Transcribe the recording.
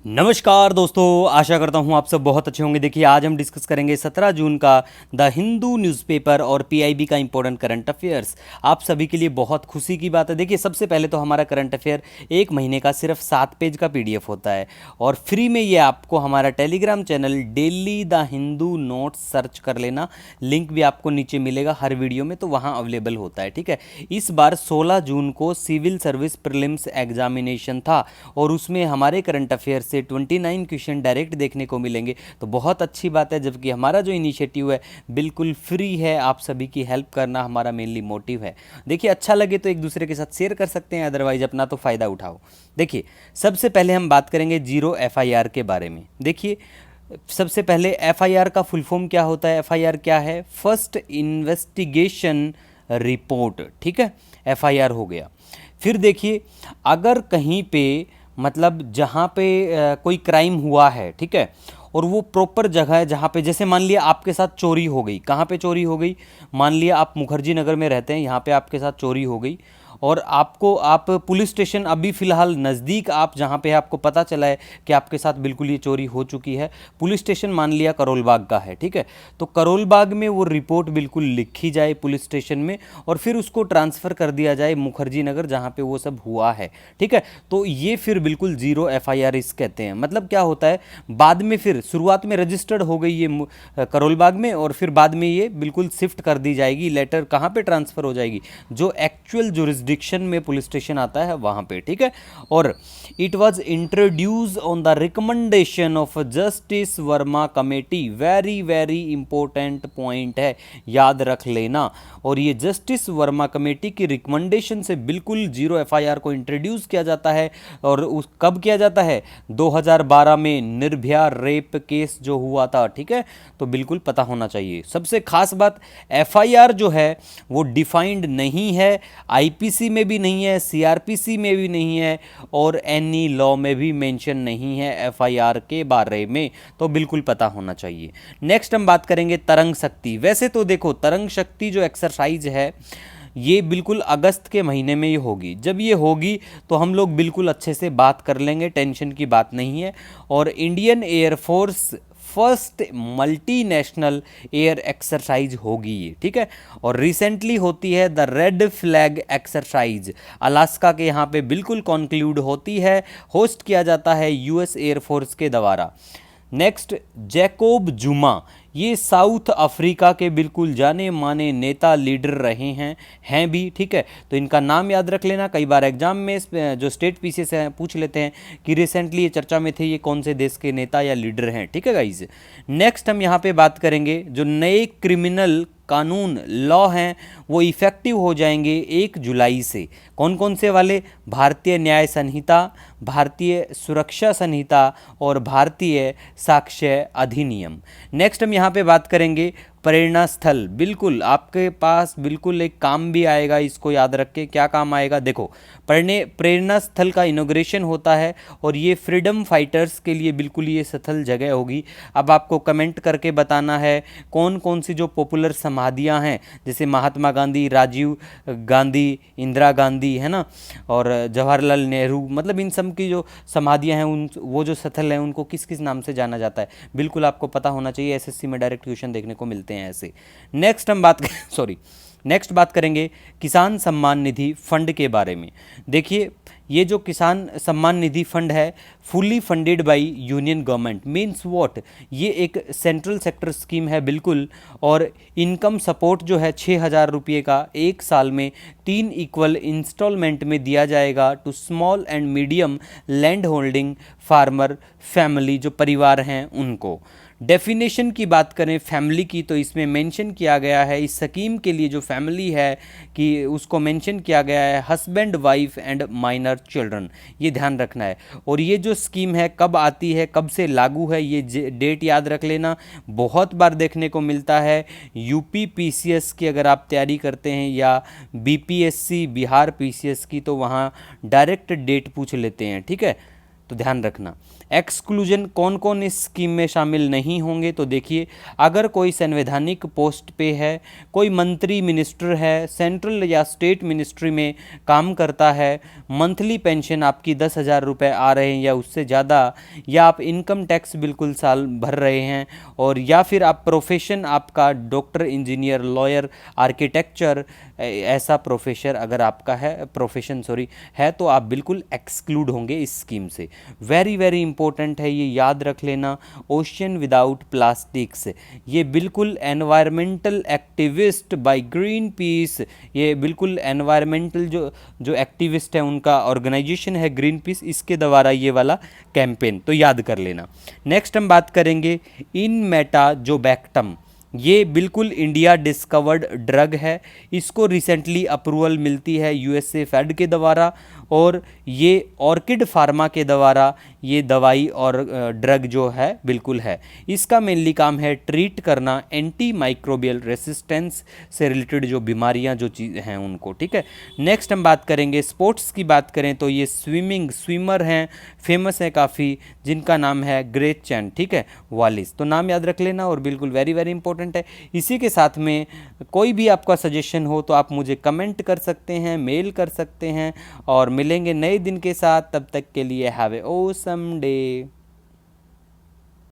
नमस्कार दोस्तों, आशा करता हूँ आप सब बहुत अच्छे होंगे। देखिए, आज हम डिस्कस करेंगे 17 जून का द हिंदू न्यूज़पेपर और पीआईबी का इंपॉर्टेंट करंट अफेयर्स। आप सभी के लिए बहुत खुशी की बात है। देखिए, सबसे पहले तो हमारा करंट अफेयर एक महीने का सिर्फ 7 पेज का पीडीएफ होता है और फ्री में ये आपको हमारा Telegram channel daily the Hindu notes search कर लेना, लिंक भी आपको नीचे मिलेगा हर वीडियो में, तो वहाँ अवेलेबल होता है। ठीक है, इस बार 16 जून को सिविल सर्विस प्रीलिम्स एग्जामिनेशन था और उसमें हमारे करंट अफेयर से 29 क्वेश्चन डायरेक्ट देखने को मिलेंगे, तो बहुत अच्छी बात है। जबकि हमारा जो इनिशिएटिव है बिल्कुल फ्री है, आप सभी की हेल्प करना हमारा मेनली मोटिव है। देखिए, अच्छा लगे तो एक दूसरे के साथ शेयर कर सकते हैं, अदरवाइज अपना तो फ़ायदा उठाओ। देखिए, सबसे पहले हम बात करेंगे जीरो एफआईआर के बारे में। देखिए, सबसे पहले एफआईआर का फुल फॉर्म क्या होता है? एफआईआर क्या है? First investigation report. ठीक है, एफआईआर हो गया। फिर देखिए, अगर कहीं पे मतलब जहाँ पे कोई क्राइम हुआ है, ठीक है, और वो प्रॉपर जगह है जहाँ पे, जैसे मान लिया आपके साथ चोरी हो गई। कहाँ पे चोरी हो गई? मान लिया आप मुखर्जी नगर में रहते हैं, यहाँ पे आपके साथ चोरी हो गई और आप पुलिस स्टेशन अभी फ़िलहाल नज़दीक आप जहाँ पे है, आपको पता चला है कि आपके साथ बिल्कुल ये चोरी हो चुकी है। पुलिस स्टेशन मान लिया करोल बाग का है, ठीक है, तो करोल बाग में वो रिपोर्ट बिल्कुल लिखी जाए पुलिस स्टेशन में और फिर उसको ट्रांसफ़र कर दिया जाए मुखर्जी नगर जहाँ पे वो सब हुआ है। ठीक है, तो ये फिर बिल्कुल जीरो एफआईआर इस कहते हैं। मतलब क्या होता है, बाद में फिर शुरुआत में रजिस्टर्ड हो गई ये करोल बाग में और फिर बाद में ये बिल्कुल शिफ्ट कर दी जाएगी, लेटर कहाँ पे ट्रांसफ़र हो जाएगी? जो एक्चुअल जुरिस्डिक्शन में पुलिस स्टेशन आता है वहाँ पे। ठीक है, और it was introduce on the recommendation of justice Verma committee. Very very important point है, याद रख लेना। और ये जस्टिस वर्मा कमेटी की रिकमेंडेशन से बिल्कुल जीरो एफआईआर को इंट्रोड्यूस किया जाता है। और उस कब किया जाता है? 2012 में निर्भया रेप केस जो हुआ था। ठीक है, तो बिल्कुल पता होना चाहिए। सबसे खास बात, एफआईआर जो है वो डिफाइंड नहीं है, आईपीसी में भी नहीं है, सीआरपीसी में भी नहीं है और एनी लॉ में भी मेंशन नहीं है एफआईआर के बारे में, तो बिल्कुल पता होना चाहिए। नेक्स्ट हम बात करेंगे तरंग शक्ति। वैसे तो देखो, तरंग शक्ति जो एक्सरसाइज है ये बिल्कुल अगस्त के महीने में ये होगी। जब ये होगी तो हम लोग बिल्कुल अच्छे से बात कर लेंगे, टेंशन की बात नहीं है। और Indian air force first multinational air exercise होगी ये। ठीक है, और रिसेंटली होती है the red flag exercise, Alaska के यहाँ पे बिल्कुल कॉन्क्लूड होती है, होस्ट किया जाता है यूएस एयरफोर्स के द्वारा। नेक्स्ट, जैकोब जुमा, ये साउथ अफ्रीका के बिल्कुल जाने माने नेता लीडर रहे हैं भी। ठीक है, तो इनका नाम याद रख लेना। कई बार एग्जाम में जो स्टेट पीसी से पूछ लेते हैं कि रिसेंटली ये चर्चा में थे, ये कौन से देश के नेता या लीडर हैं। ठीक है गाइज, नेक्स्ट हम यहाँ पे बात करेंगे जो नए क्रिमिनल कानून लॉ हैं वो इफ़ेक्टिव हो जाएंगे 1 जुलाई से। कौन कौन से वाले? भारतीय न्याय संहिता, भारतीय सुरक्षा संहिता और भारतीय साक्ष्य अधिनियम। नेक्स्ट हम यहाँ पे बात करेंगे प्रेरणा स्थल। बिल्कुल आपके पास बिल्कुल एक काम भी आएगा, इसको याद रख के। क्या काम आएगा? देखो, प्रेरणा स्थल का इनॉग्रेशन होता है और ये फ्रीडम फाइटर्स के लिए बिल्कुल ये स्थल जगह होगी। अब आपको कमेंट करके बताना है कौन कौन सी जो पॉपुलर समाधियाँ हैं, जैसे महात्मा गांधी, राजीव गांधी, इंदिरा गांधी, है ना, और जवाहरलाल नेहरू, मतलब इन सब की जो समाधियाँ हैं, उन वो जो स्थल हैं उनको किस किस नाम से जाना जाता है, बिल्कुल आपको पता होना चाहिए। एसएससी में डायरेक्ट क्वेश्चन देखने को मिलते हैं ऐसे। नेक्स्ट हम बात सॉरी नेक्स्ट बात करेंगे किसान सम्मान निधि फंड के बारे में। देखिए, ये जो किसान सम्मान निधि फंड है fully funded by union government, means what, ये एक सेंट्रल सेक्टर स्कीम है बिल्कुल। और इनकम सपोर्ट जो है 6,000 रुपये का एक साल में 3 इक्वल इंस्टॉलमेंट में दिया जाएगा to small and medium land holding farmer family, जो परिवार हैं उनको। डेफिनेशन की बात करें फैमिली की, तो इसमें मेंशन किया गया है इस स्कीम के लिए जो फैमिली है कि उसको मेंशन किया गया है husband, wife and minor children, ये ध्यान रखना है। और ये जो स्कीम है कब आती है, कब से लागू है, ये डेट याद रख लेना। बहुत बार देखने को मिलता है यूपी पीसीएस की अगर आप तैयारी करते हैं या बीपीएससी बिहार पीसीएस की, तो वहाँ डायरेक्ट डेट पूछ लेते हैं। ठीक है, तो ध्यान रखना। एक्सक्लूजन, कौन कौन इस स्कीम में शामिल नहीं होंगे, तो देखिए अगर कोई संवैधानिक पोस्ट पे है, कोई मंत्री मिनिस्टर है, सेंट्रल या स्टेट मिनिस्ट्री में काम करता है, मंथली पेंशन आपकी 10,000 रुपये आ रहे हैं या उससे ज़्यादा, या आप इनकम टैक्स बिल्कुल साल भर रहे हैं, और या फिर आप प्रोफेशन आपका डॉक्टर, इंजीनियर, लॉयर, आर्किटेक्चर, ऐसा प्रोफेशन अगर आपका है, प्रोफेशन सॉरी है, तो आप बिल्कुल एक्सक्लूड होंगे इस स्कीम से। वेरी वेरी इंपॉर्टेंट है, ये याद रख लेना। ओशन विदाउट प्लास्टिक्स, ये बिल्कुल environmental activist by green peas, ये बिल्कुल एनवायरमेंटल जो एक्टिविस्ट है उनका ऑर्गेनाइजेशन है ग्रीन पीस, इसके द्वारा ये वाला कैंपेन, तो याद कर लेना। नेक्स्ट हम बात करेंगे इन मेटाजोबैक्टम, ये बिल्कुल इंडिया डिस्कवर्ड ड्रग है, इसको रिसेंटली अप्रूवल मिलती है यूएसए फेड के द्वारा, और ये ऑर्किड फार्मा के द्वारा ये दवाई और ड्रग जो है बिल्कुल है। इसका मेनली काम है ट्रीट करना एंटी माइक्रोबियल रेसिस्टेंस से रिलेटेड जो बीमारियां जो चीज़ हैं उनको, ठीक है। नेक्स्ट हम बात करेंगे स्पोर्ट्स की, बात करें तो ये स्विमर हैं, फेमस है काफ़ी, जिनका नाम है ग्रेचेन, ठीक है, वालिस, तो नाम याद रख लेना और बिल्कुल वेरी वेरी इंपॉर्टेंट है। इसी के साथ में कोई भी आपका सजेशन हो तो आप मुझे कमेंट कर सकते हैं, मेल कर सकते हैं, और मिलेंगे नए दिन के साथ। तब तक के लिए हैव ए ऑसम डे।